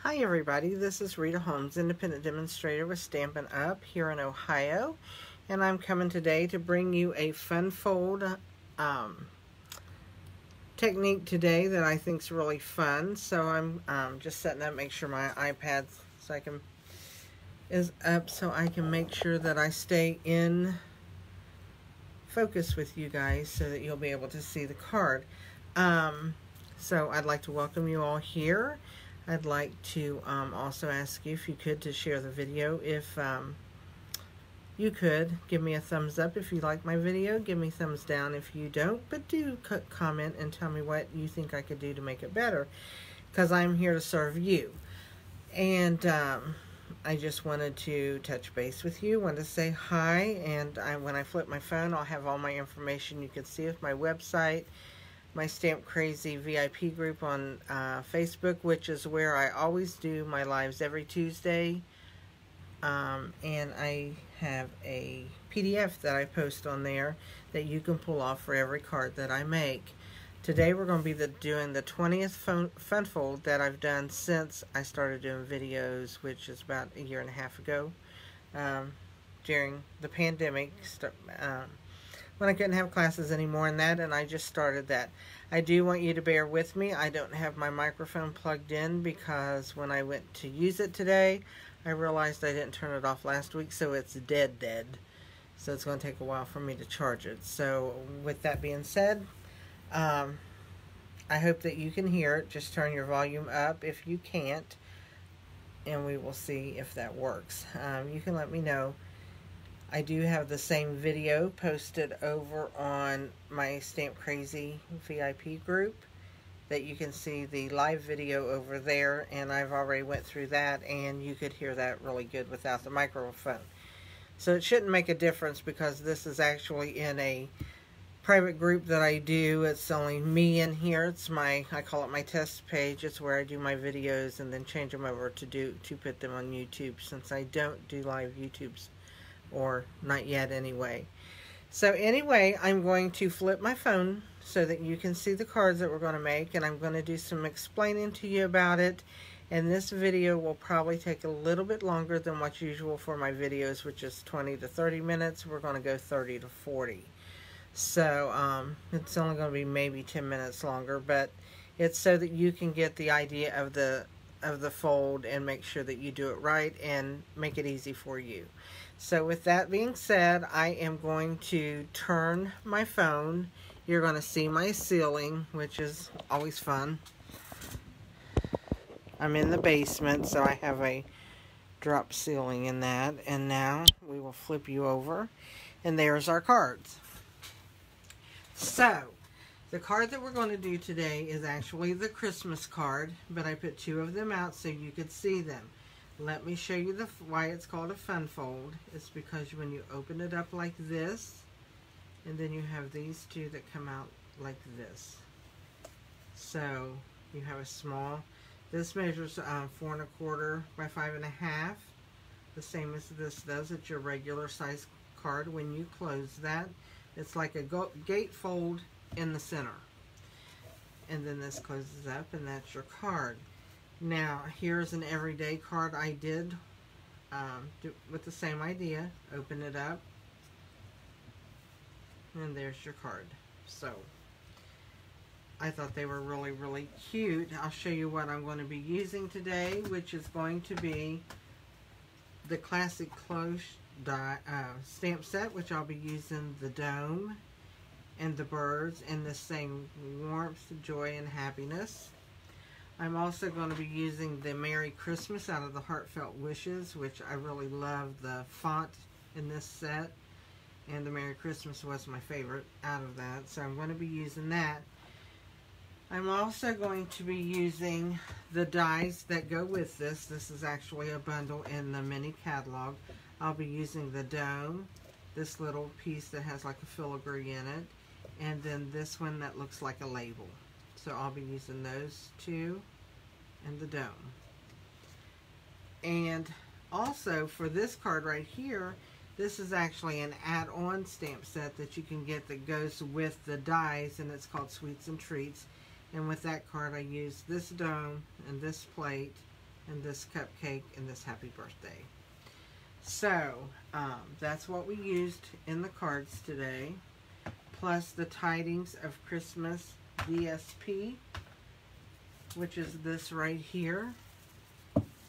Hi everybody, this is Rita Holmes, independent demonstrator with Stampin Up here in Ohio, and I'm coming today to bring you a fun fold technique today that I think is really fun. So I'm just setting up, make sure my iPad is up so I can make sure that I stay in focus with you guys so that you'll be able to see the card. So I'd like to welcome you all here. I'd like to also ask you if you could to share the video. If you could, give me a thumbs up if you like my video. Give me thumbs down if you don't. But do comment and tell me what you think I could do to make it better, because I'm here to serve you. And I just wanted to touch base with you. Wanted to say hi. And when I flip my phone, I'll have all my information. You can see it, my website, my Stamp Crazy VIP group on Facebook, which is where I always do my lives every Tuesday. And I have a PDF that I post on there that you can pull off for every card that I make. Today we're going to be doing the 20th fun fold that I've done since I started doing videos, which is about a year and a half ago, during the pandemic. When I couldn't have classes anymore and I just started that. I do want you to bear with me. I don't have my microphone plugged in because when I went to use it today, I realized I didn't turn it off last week, so it's dead. So it's going to take a while for me to charge it. So with that being said, I hope that you can hear it. Just turn your volume up if you can't, and we will see if that works. You can let me know. I do have the same video posted over on my Stamp Crazy VIP group that you can see the live video over there, and I've already went through that, and you could hear that really good without the microphone. So it shouldn't make a difference because this is actually in a private group that I do. It's only me in here. It's I call it my test page. It's where I do my videos and then change them over to put them on YouTube, since I don't do live YouTubes. Or not yet anyway. So anyway, I'm going to flip my phone so that you can see the cards that we're going to make, and I'm going to do some explaining to you about it. And this video will probably take a little bit longer than what's usual for my videos, which is 20 to 30 minutes. We're going to go 30 to 40. So it's only going to be maybe 10 minutes longer, but it's so that you can get the idea of the fold and make sure that you do it right and make it easy for you. So with that being said, I am going to turn my phone. You're going to see my ceiling, which is always fun. I'm in the basement, so I have a drop ceiling in that. And now we will flip you over, and there's our cards. So the card that we're going to do today is actually the Christmas card, but I put two of them out so you could see them. Let me show you why it's called a fun fold. It's because when you open it up like this, and then you have these two that come out like this. So you have a small, this measures 4 1/4 by 5 1/2, the same as this does. It's your regular size card. When you close that, it's like a gatefold in the center. And then this closes up, and that's your card. Now, here's an everyday card I did with the same idea. Open it up, and there's your card. So, I thought they were really cute. I'll show you what I'm going to be using today, which is going to be the classic cloche stamp set, which I'll be using the dome and the birds and the same warmth, joy, and happiness. I'm also going to be using the Merry Christmas out of the Heartfelt Wishes, which I really love the font in this set, and the Merry Christmas was my favorite out of that, so I'm going to be using that. I'm also going to be using the dies that go with this. This is actually a bundle in the mini catalog. I'll be using the dome, this little piece that has like a filigree in it, and then this one that looks like a label. So I'll be using those two and the dome. And also for this card right here, this is actually an add-on stamp set that you can get that goes with the dies, and it's called Sweets and Treats. And with that card I used this dome and this plate and this cupcake, and this happy birthday. So, that's what we used in the cards today, plus the Tidings of Christmas DSP, which is this right here.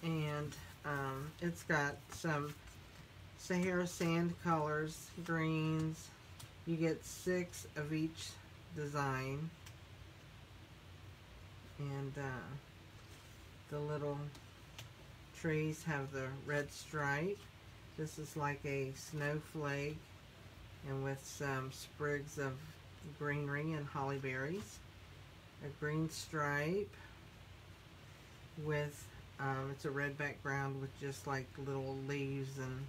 And it's got some Sahara sand colors, greens. You get 6 of each design. And the little trees have the red stripe. This is like a snowflake, and with some sprigs of greenery and holly berries. A green stripe with, it's a red background with just like little leaves and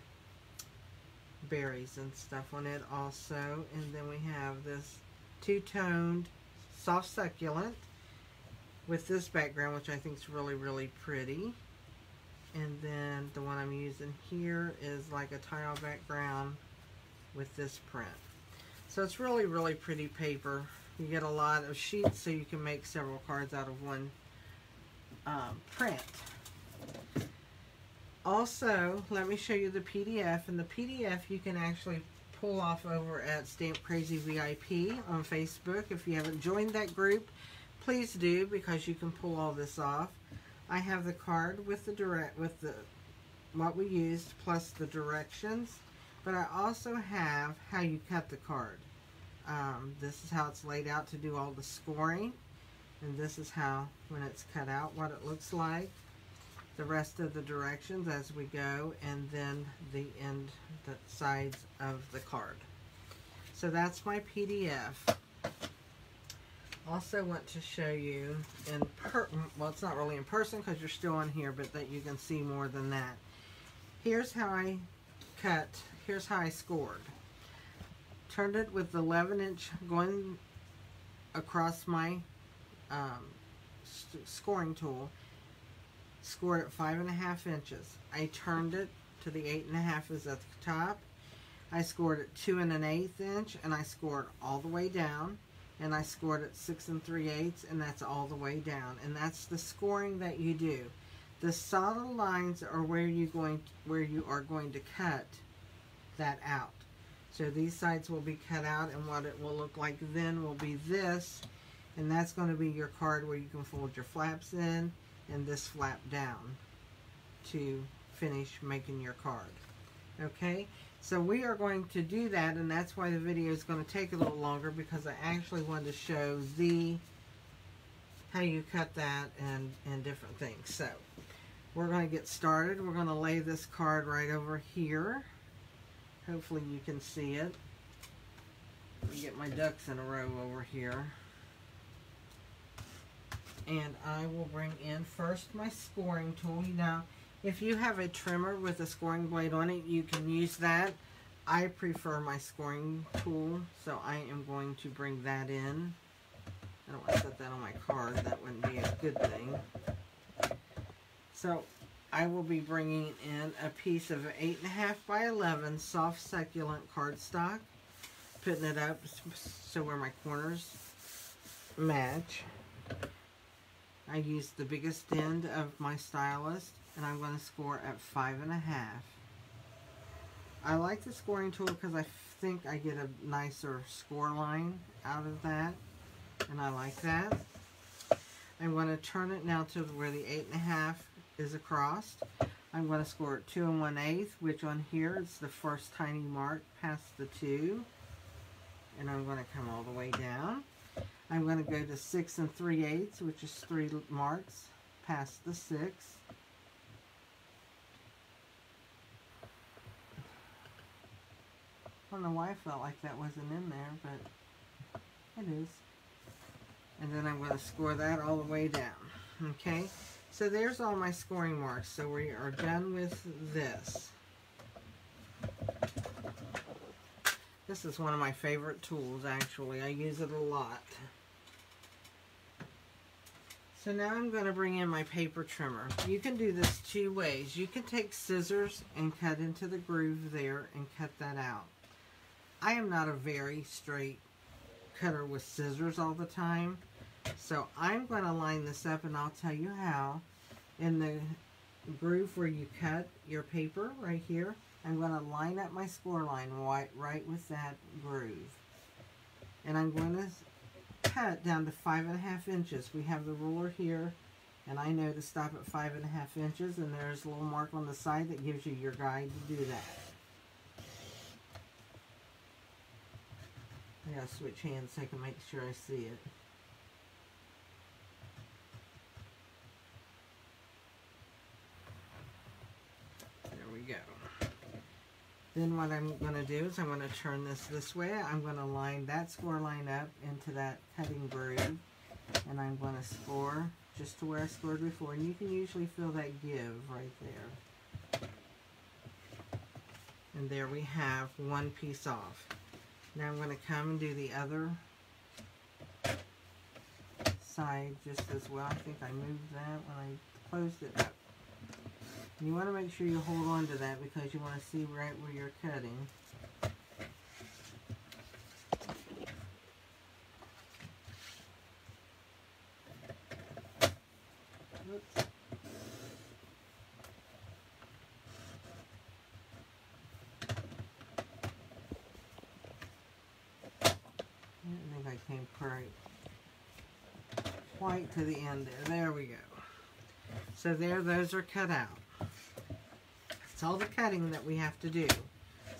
berries and stuff on it also. And then we have this two-toned soft succulent with this background, which I think is really, really pretty. And then the one I'm using here is like a tile background with this print. So it's really, really pretty paper. You get a lot of sheets, so you can make several cards out of one print. Also, let me show you the PDF. And the PDF you can actually pull off over at Stamp Crazy VIP on Facebook. If you haven't joined that group, please do, because you can pull all this off. I have the card with the what we used plus the directions, but I also have how you cut the card. This is how it's laid out to do all the scoring, and this is how, when it's cut out, what it looks like. The rest of the directions as we go, and then the sides of the card. So that's my PDF. Also want to show you well, it's not really in person because you're still on here, but that you can see more than that. Here's how I cut. Here's how I scored. Turned it with the 11-inch going across my scoring tool. Scored at 5.5 inches. I turned it to the 8.5 is at the top. I scored at 2 1/8 inch, and I scored all the way down. And I scored at 6 3/8, and that's all the way down. And that's the scoring that you do. The solid lines are where you are going to cut that out. So these sides will be cut out, and what it will look like then will be this, and that's going to be your card where you can fold your flaps in and this flap down to finish making your card. Okay? So we are going to do that, and that's why the video is going to take a little longer, because I actually wanted to show how you cut that and different things. So we're going to get started. We're going to lay this card right over here. Hopefully you can see it. Let me get my ducks in a row over here. And I will bring in first my scoring tool. Now, if you have a trimmer with a scoring blade on it, you can use that. I prefer my scoring tool, so I am going to bring that in. I don't want to set that on my card. That wouldn't be a good thing. So I will be bringing in a piece of 8.5 by 11 soft succulent cardstock, putting it up so where my corners match. I used the biggest end of my stylus, and I'm going to score at 5.5. I like the scoring tool because I think I get a nicer score line out of that, and I like that. I'm going to turn it now to where the 8.5 is across. I'm going to score at 2 1/8, which on here is the first tiny mark past the 2, and I'm going to come all the way down. I'm going to go to 6 3/8, which is 3 marks past the 6. I don't know why I felt like that wasn't in there, but it is. And then I'm going to score that all the way down. Okay, so there's all my scoring marks. So we are done with this. This is one of my favorite tools, actually. I use it a lot. So now I'm going to bring in my paper trimmer. You can do this 2 ways. You can take scissors and cut into the groove there and cut that out. I am not a very straight cutter with scissors all the time, so I'm going to line this up, and I'll tell you how in the groove where you cut your paper right here, I'm going to line up my score line right with that groove. And I'm going to cut down to 5.5 inches. We have the ruler here, and I know to stop at 5.5 inches, and there's a little mark on the side that gives you your guide to do that. I gotta switch hands so I can make sure I see it. There we go. Then what I'm going to do is I'm going to turn this way. I'm going to line that score line up into that cutting groove, and I'm going to score just to where I scored before. And you can usually feel that give right there. And there we have one piece off. Now I'm going to come and do the other side just as well. I think I moved that when I closed it up. You want to make sure you hold on to that because you want to see right where you're cutting. Oops. I think I came quite to the end there. There we go. So there, those are cut out. That's all the cutting that we have to do.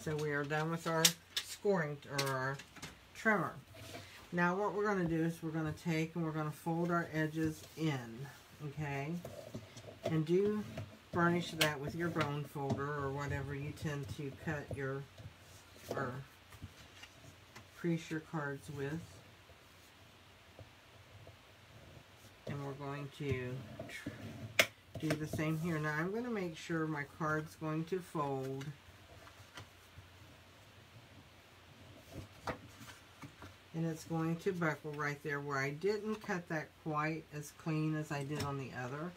So we are done with our scoring, or our trimmer. Now what we're going to do is we're going to take and we're going to fold our edges in, okay? And do burnish that with your bone folder or whatever you tend to cut your, or crease your cards with. And we're going to do the same here. Now I'm going to make sure my card's going to fold and it's going to buckle right there where I didn't cut that quite as clean as I did on the other.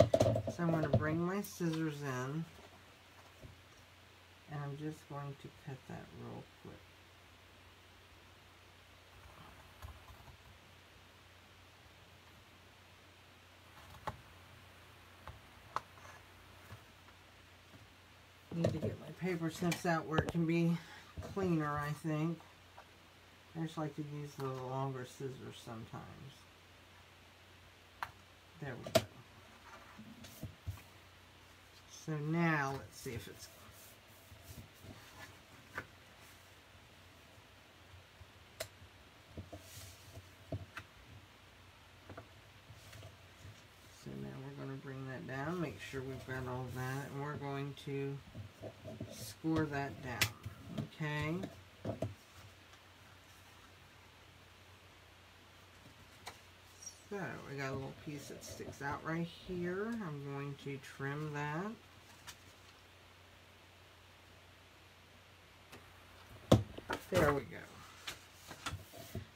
So I'm going to bring my scissors in and I'm just going to cut that real quick. Need to get my paper snips out where it can be cleaner, I think. I just like to use the longer scissors sometimes. There we go. So now, let's see if it's... So now we're going to bring that down, make sure we've got all that, and we're going to score that down, okay? So we got a little piece that sticks out right here. I'm going to trim that. There we go.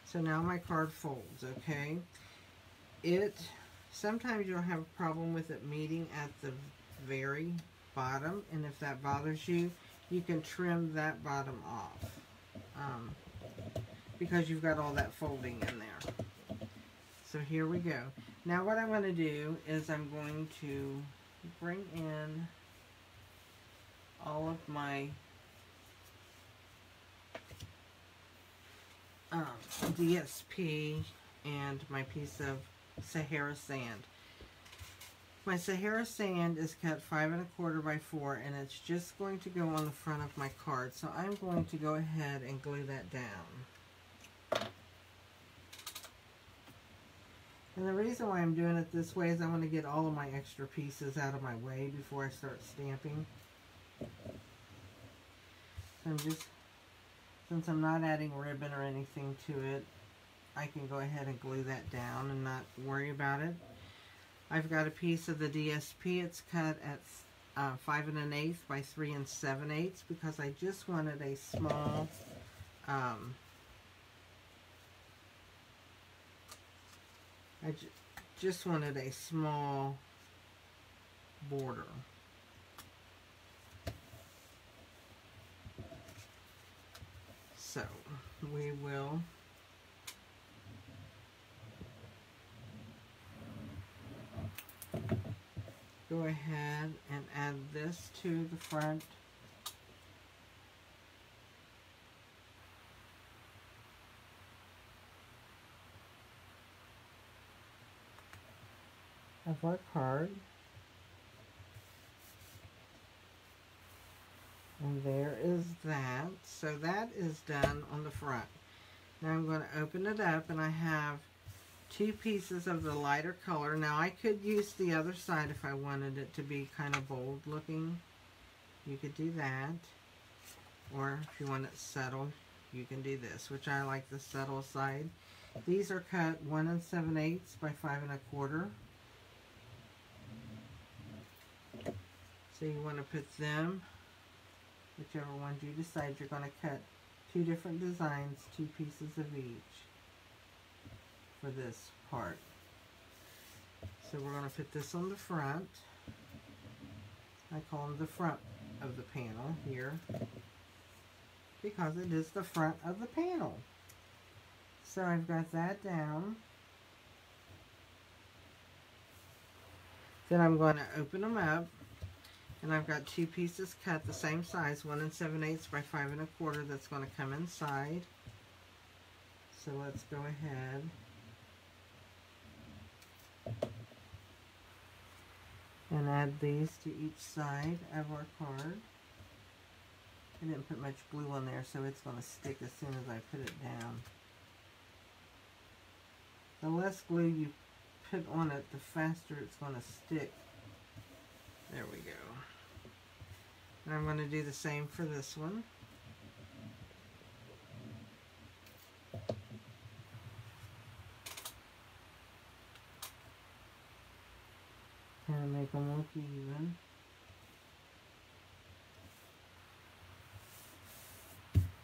So now my card folds, okay? Sometimes you'll have a problem with it meeting at the very bottom, and if that bothers you, you can trim that bottom off because you've got all that folding in there. So here we go. Now what I'm going to do is I'm going to bring in all of my DSP and my piece of Sahara sand. My Sahara sand is cut 5 1/4 by 4, and it's just going to go on the front of my card. So I'm going to go ahead and glue that down. And the reason why I'm doing it this way is I want to get all of my extra pieces out of my way before I start stamping. So since I'm not adding ribbon or anything to it, I can go ahead and glue that down and not worry about it. I've got a piece of the DSP. It's cut at 5 1/8 by 3 7/8 because I just wanted a small just wanted a small border. So we will go ahead and add this to the front. Of our card. And there is that. So that is done on the front. Now I'm going to open it up, and I have two pieces of the lighter color. Now I could use the other side if I wanted it to be kind of bold looking. You could do that. Or if you want it settled, you can do this, which I like the settle side. These are cut 1 7/8 by 5 1/4. So you want to put them, whichever ones you decide. You're going to cut two different designs, two pieces of each for this part. So we're going to put this on the front. I call them the front of the panel here because it is the front of the panel. So I've got that down. Then I'm going to open them up. And I've got two pieces cut the same size, 1 7/8 by 5 1/4, that's going to come inside. So let's go ahead and add these to each side of our card. I didn't put much glue on there, so it's going to stick as soon as I put it down. The less glue you put on it, the faster it's going to stick. There we go. And I'm going to do the same for this one. Kind of make them look even.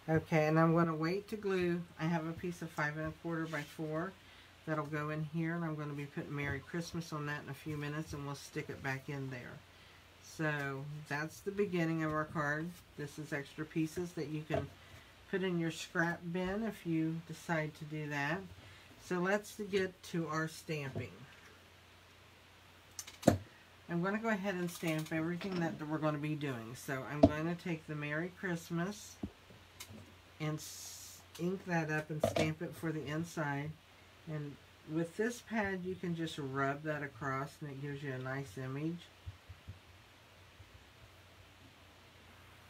Okay, and I'm going to wait to glue. I have a piece of 5 1/4 by 4 that'll go in here, and I'm going to be putting Merry Christmas on that in a few minutes, and we'll stick it back in there. So that's the beginning of our card. This is extra pieces that you can put in your scrap bin if you decide to do that. So let's get to our stamping. I'm going to go ahead and stamp everything that we're going to be doing. So I'm going to take the Merry Christmas and ink that up and stamp it for the inside. And with this pad you can just rub that across and it gives you a nice image.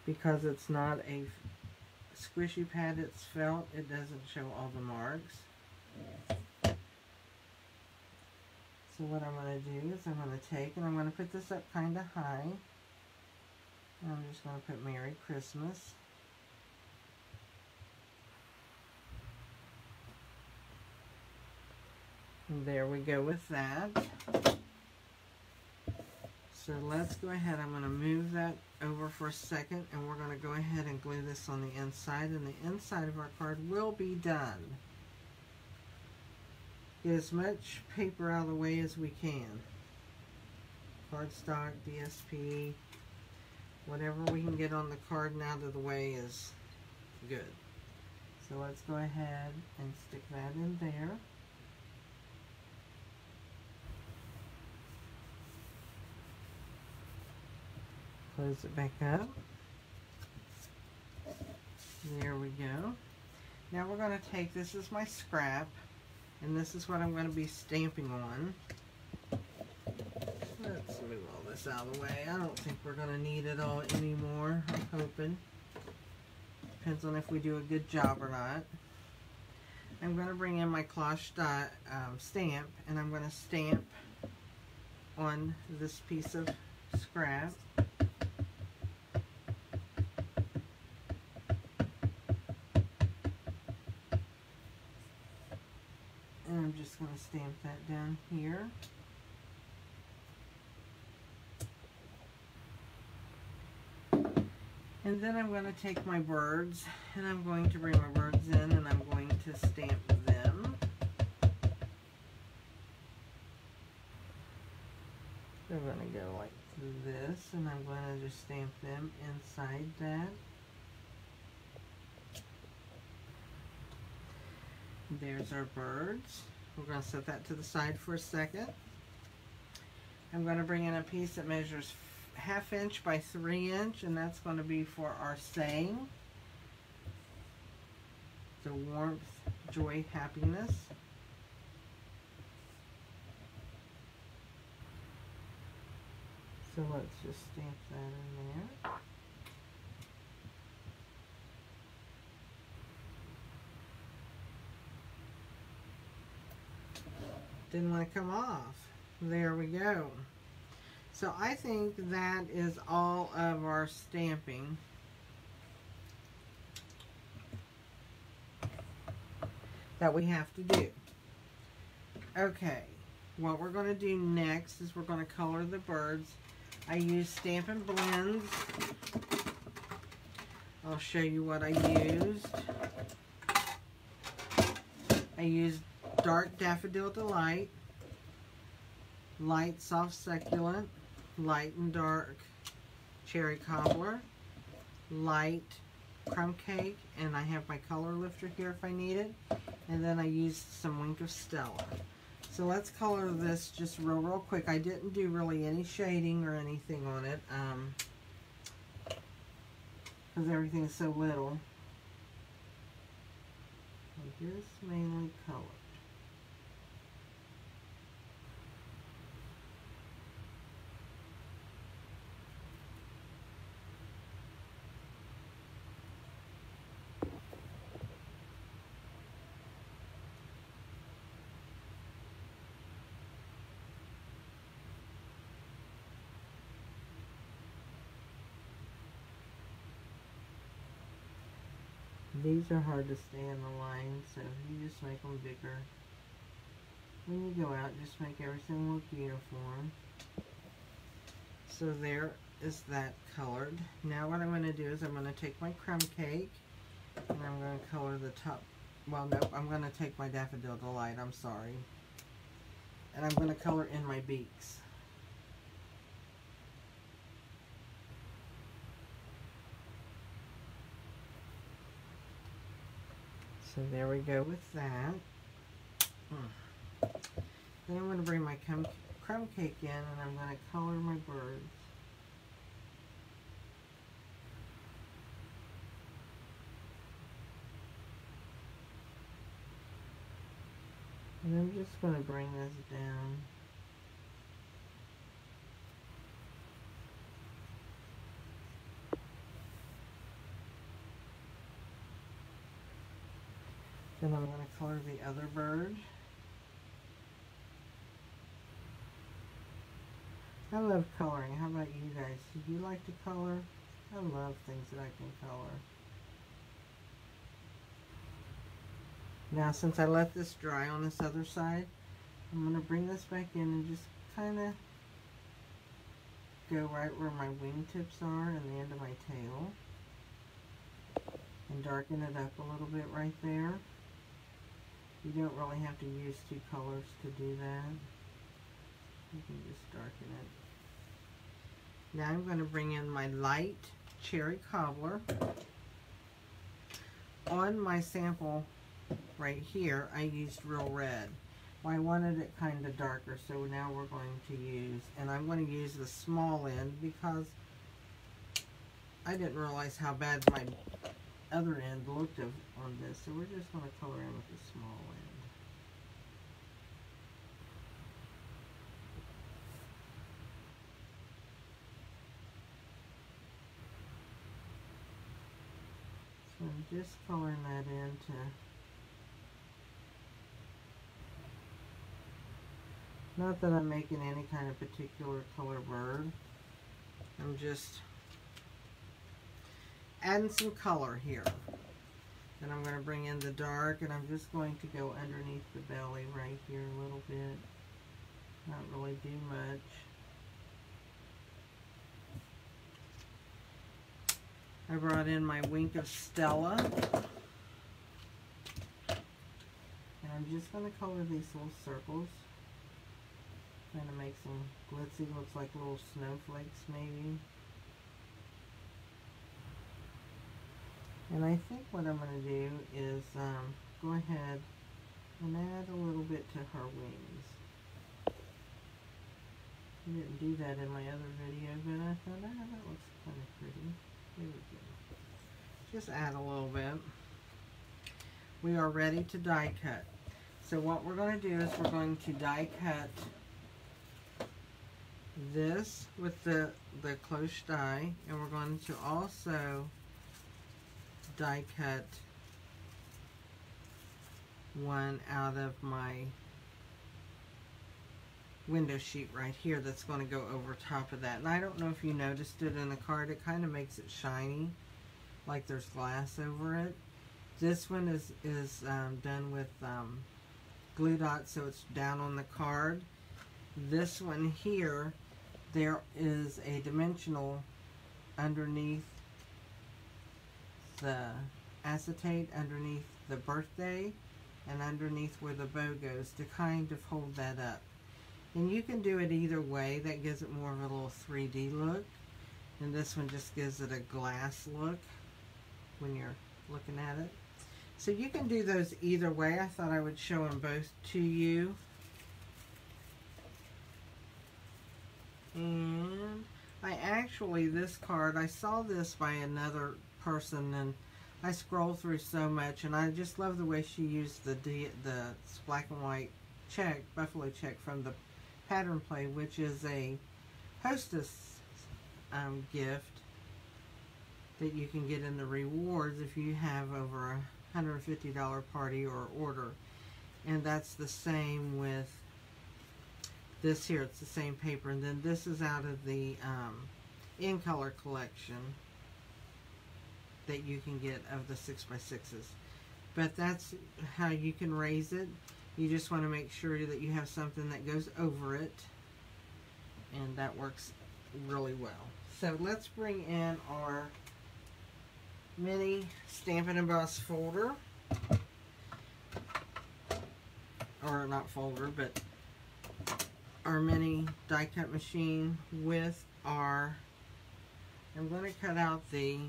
Because it's not a squishy pad, it's felt, it doesn't show all the marks. So what I'm going to do is I'm going to take and I'm going to put this up kind of high. And I'm just going to put Merry Christmas. And there we go with that. So let's go ahead, I'm going to move that over for a second, and we're going to go ahead and glue this on the inside, and the inside of our card will be done. Get as much paper out of the way as we can. Cardstock, DSP, whatever we can get on the card and out of the way is good. So let's go ahead and stick that in there. Close it back up. There we go. Now we're going to take, this is my scrap, and this is what I'm going to be stamping on. Let's move all this out of the way. I don't think we're going to need it all anymore, I'm hoping. Depends on if we do a good job or not. I'm going to bring in my cloche dot stamp, and I'm going to stamp on this piece of scrap. And I'm just going to stamp that down here. And then I'm going to take my birds, and I'm going to bring my birds in, and I'm going to stamp them. They're going to go like this, and I'm going to just stamp them inside that. There's our birds. We're going to set that to the side for a second. I'm going to bring in a piece that measures 1/2 inch by 3 inch, and that's going to be for our saying. The warmth, joy, happiness. So let's just stamp that in there. Didn't want to come off. There we go. So I think that is all of our stamping. That we have to do. Okay, what we're going to do next is we're going to color the birds. I use Stampin' Blends. I'll show you what I used. I used Dark Daffodil Delight, Light Soft Succulent, Light and Dark Cherry Cobbler, Light Crumb Cake, and I have my color lifter here if I need it. And then I used some Wink of Stella. So let's color this just real quick. I didn't do really any shading or anything on it because everything's so little. I just mainly colored. These are hard to stay in the line, so you just make them bigger. When you go out, just make everything look uniform. So there is that colored. Now what I'm going to do is I'm going to take my crumb cake and I'm going to color the top. Well, no, I'm going to take my Daffodil Delight, I'm sorry. And I'm going to color in my beaks. So there we go with that. Then I'm going to bring my crumb cake in and I'm going to color my birds. And I'm just going to bring this down. Then I'm going to color the other bird. I love coloring. How about you guys? Do you like to color? I love things that I can color. Now since I let this dry on this other side, I'm going to bring this back in and just kind of go right where my wingtips are and the end of my tail. And darken it up a little bit right there. You don't really have to use two colors to do that. You can just darken it. Now I'm going to bring in my light cherry cobbler. On my sample right here, I used real red. Well, I wanted it kind of darker, so now we're going to use, and I'm going to use the small end because I didn't realize how bad my other end looked on this, so we're just going to color in with the small end. So I'm just coloring that into, not that I'm making any kind of particular color bird, I'm just adding some color here. Then I'm going to bring in the dark, and I'm just going to go underneath the belly right here a little bit. Not really do much. I brought in my Wink of Stella. And I'm just going to color these little circles. Kind of make some glitzy, looks like little snowflakes maybe. And I think what I'm going to do is go ahead and add a little bit to her wings. I didn't do that in my other video, but I thought, that looks kind of pretty. There we go. Just add a little bit. We are ready to die cut. So what we're going to do is we're going to die cut this with the cloche die, and we're going to also die cut one out of my window sheet right here that's going to go over top of that. And I don't know if you noticed it in the card, it kind of makes it shiny, like there's glass over it. This one is done with glue dots, so it's down on the card. This one here, there is a dimensional underneath the acetate, underneath the birthday, and underneath where the bow goes to kind of hold that up. And you can do it either way. That gives it more of a little 3D look. And this one just gives it a glass look when you're looking at it. So you can do those either way. I thought I would show them both to you. And I actually, this card, I saw this by another person, and I scrolled through so much, and I just love the way she used the black and white check, buffalo check from the Pattern Play, which is a hostess gift that you can get in the rewards if you have over a $150 party or order. And that's the same with this here. It's the same paper. And then this is out of the In Color collection that you can get of the 6x6s. But that's how you can raise it. You just want to make sure that you have something that goes over it, and that works really well. So let's bring in our mini Stamp and Emboss folder, or not folder, but our mini die cut machine with our, I'm going to cut out the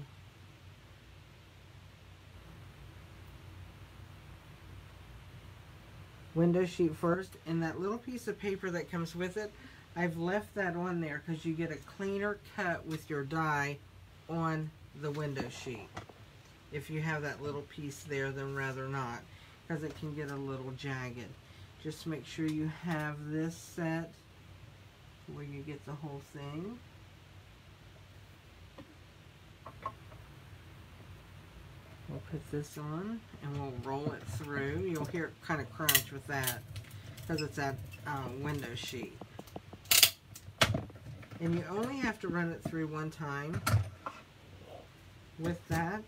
window sheet first, and that little piece of paper that comes with it, I've left that on there because you get a cleaner cut with your die on the window sheet. If you have that little piece there, then rather not, because it can get a little jagged. Just make sure you have this set where you get the whole thing. We'll put this on and we'll roll it through. You'll hear it kind of crunch with that because it's that window sheet. And you only have to run it through one time with that.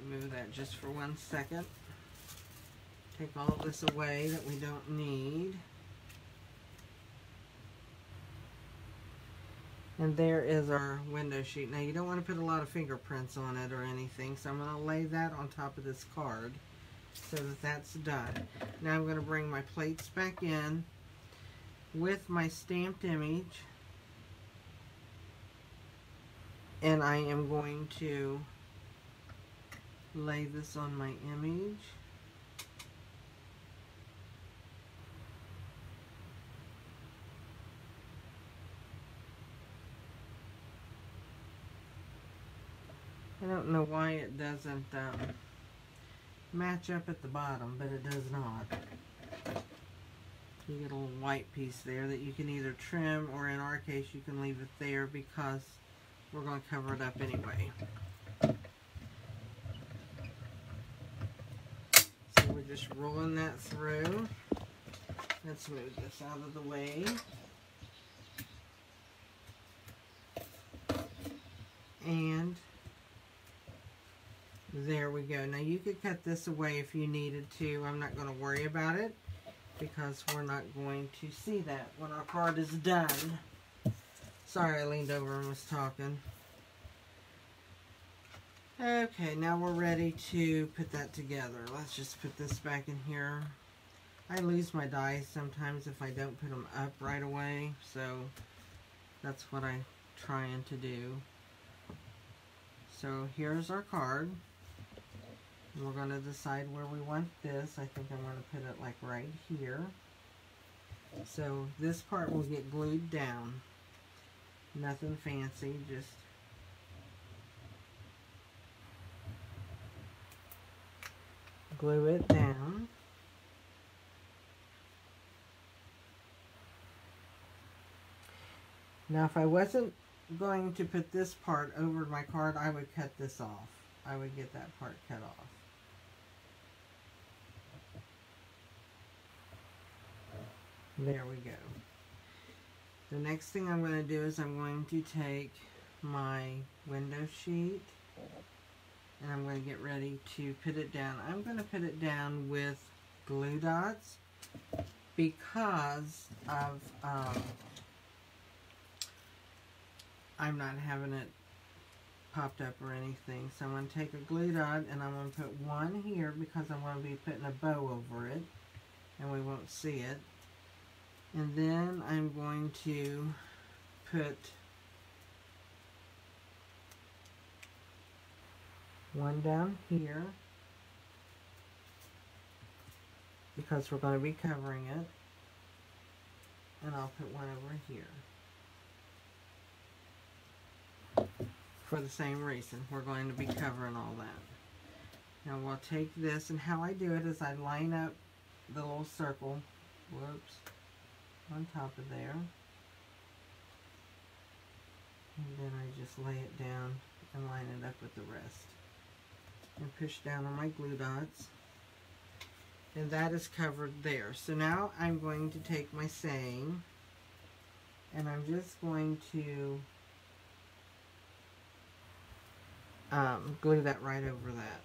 Remove that just for 1 second. Take all of this away that we don't need. And there is our window sheet. Now you don't want to put a lot of fingerprints on it or anything, so I'm going to lay that on top of this card so that that's done. Now I'm going to bring my plates back in with my stamped image, and I am going to lay this on my image. I don't know why it doesn't match up at the bottom, but it does not. You get a little white piece there that you can either trim, or in our case you can leave it there because we're going to cover it up anyway. So we're just rolling that through. Let's move this out of the way. And there we go. Now you could cut this away if you needed to. I'm not going to worry about it because we're not going to see that when our card is done. Sorry, I leaned over and was talking. Okay, now we're ready to put that together. Let's just put this back in here. I lose my dies sometimes if I don't put them up right away, so that's what I'm trying to do. So here's our card. We're going to decide where we want this. I think I'm going to put it like right here. So this part will get glued down. Nothing fancy, just glue it down. Now if I wasn't going to put this part over my card, I would cut this off. I would get that part cut off. There we go. The next thing I'm going to do is I'm going to take my window sheet and I'm going to get ready to put it down. I'm going to put it down with glue dots because of I'm not having it popped up or anything. So I'm going to take a glue dot and I'm going to put one here because I'm going to be putting a bow over it and we won't see it. And then I'm going to put one down here because we're going to be covering it. And I'll put one over here. For the same reason, we're going to be covering all that. Now we'll take this, and how I do it is I line up the little circle, whoops, on top of there. And then I just lay it down and line it up with the rest. And push down on my glue dots. And that is covered there. So now I'm going to take my saying, and I'm just going to glue that right over that.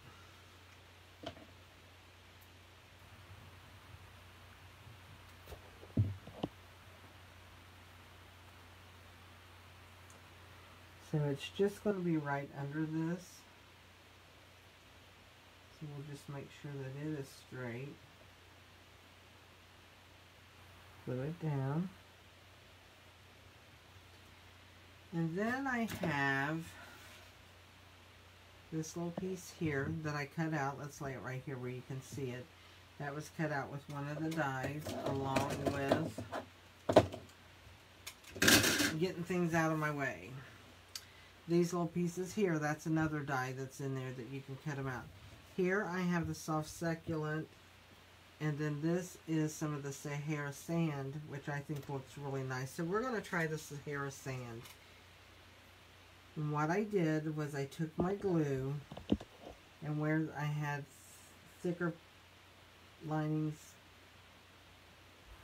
So it's just going to be right under this. So we'll just make sure that it is straight. Glue it down. And then I have this little piece here that I cut out. Let's lay it right here where you can see it. That was cut out with one of the dies along with getting things out of my way. These little pieces here, that's another die that's in there that you can cut them out. Here I have the soft succulent, and then this is some of the Sahara sand, which I think looks really nice. So we're going to try the Sahara sand. And what I did was I took my glue, and where I had thicker linings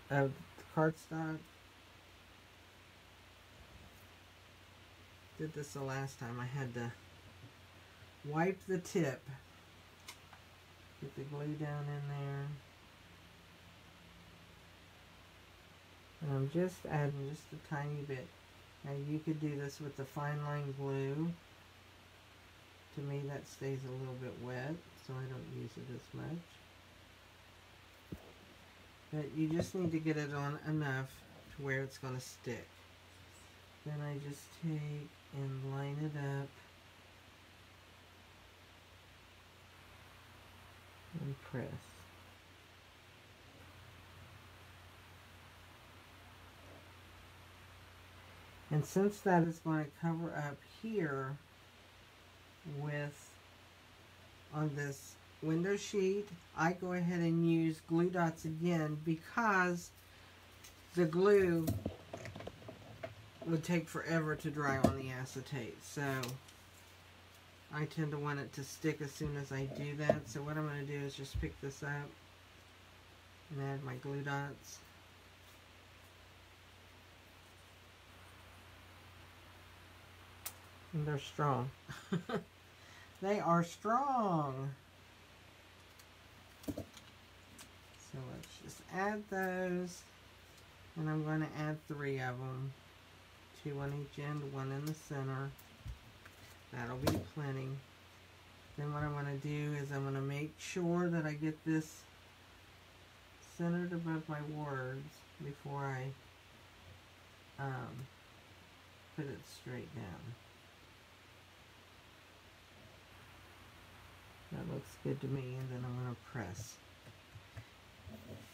of cardstock, did this the last time. I had to wipe the tip, get the glue down in there, and I'm just adding just a tiny bit. Now you could do this with the fine line glue. To me that stays a little bit wet, so I don't use it as much. But you just need to get it on enough to where it's going to stick. Then I just take and line it up and press. And since that is going to cover up here with, on this window sheet, I go ahead and use glue dots again because the glue would take forever to dry on the acetate. So I tend to want it to stick as soon as I do that. So what I'm going to do is just pick this up and add my glue dots. And they're strong. They are strong. So let's just add those. And I'm going to add 3 of them. 2 on each end, 1 in the center. That'll be plenty. Then what I'm going to do is I'm going to make sure that I get this centered above my words before I put it straight down. That looks good to me, and then I'm going to press.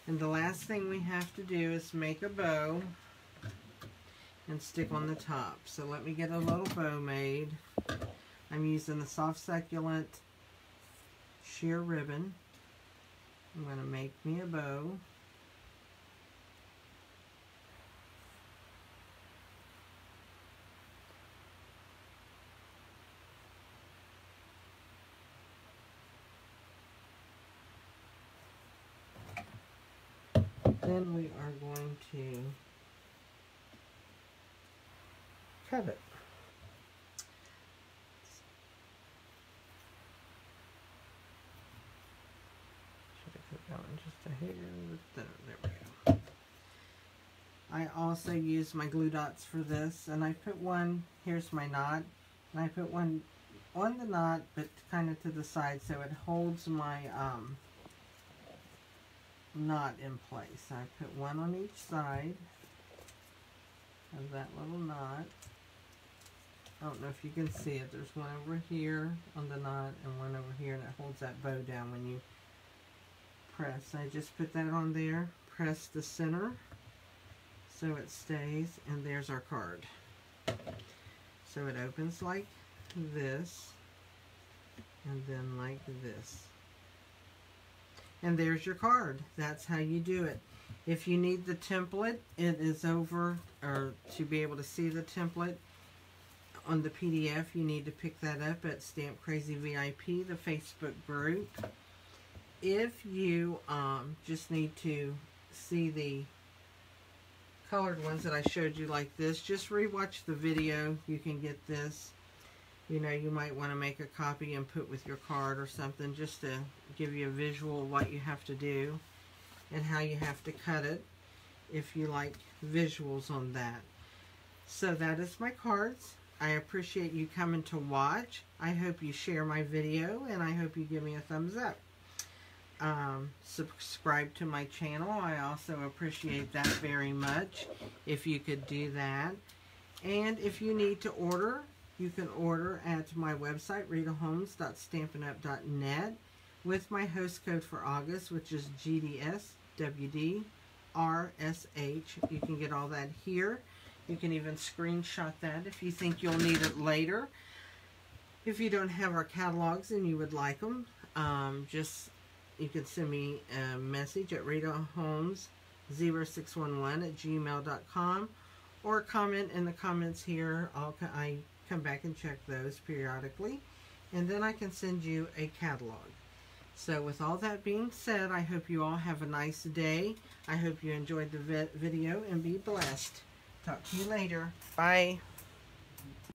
And the last thing we have to do is make a bow and stick on the top. So let me get a little bow made. I'm using the soft succulent sheer ribbon. I'm going to make me a bow. Then we are going to cut it. Should I put that one just a hair? There we go. I also use my glue dots for this, and I put one, here's my knot, and I put one on the knot, but kind of to the side so it holds my knot in place. I put one on each side of that little knot. I don't know if you can see it. There's one over here on the knot and one over here, and it holds that bow down when you press. I just put that on there, press the center so it stays, and there's our card. So it opens like this and then like this. And there's your card. That's how you do it. If you need the template, it is over, or to be able to see the template on the PDF, you need to pick that up at Stamp Crazy VIP, the Facebook group. If you just need to see the colored ones that I showed you like this, just rewatch the video. You can get this. You know, you might want to make a copy and put with your card or something, just to give you a visual of what you have to do and how you have to cut it, if you like visuals on that. So that is my cards. I appreciate you coming to watch. I hope you share my video, and I hope you give me a thumbs up. Subscribe to my channel. I also appreciate that very much if you could do that. And if you need to order, you can order at my website, ritaholmes.stampinup.net, with my host code for August, which is GDSWDRSH. You can get all that here. You can even screenshot that if you think you'll need it later. If you don't have our catalogs and you would like them, you can send me a message at ritaholmes0611@gmail.com, or comment in the comments here. I come back and check those periodically, and then I can send you a catalog. So with all that being said, I hope you all have a nice day. I hope you enjoyed the video, and be blessed. Talk to you later. Bye.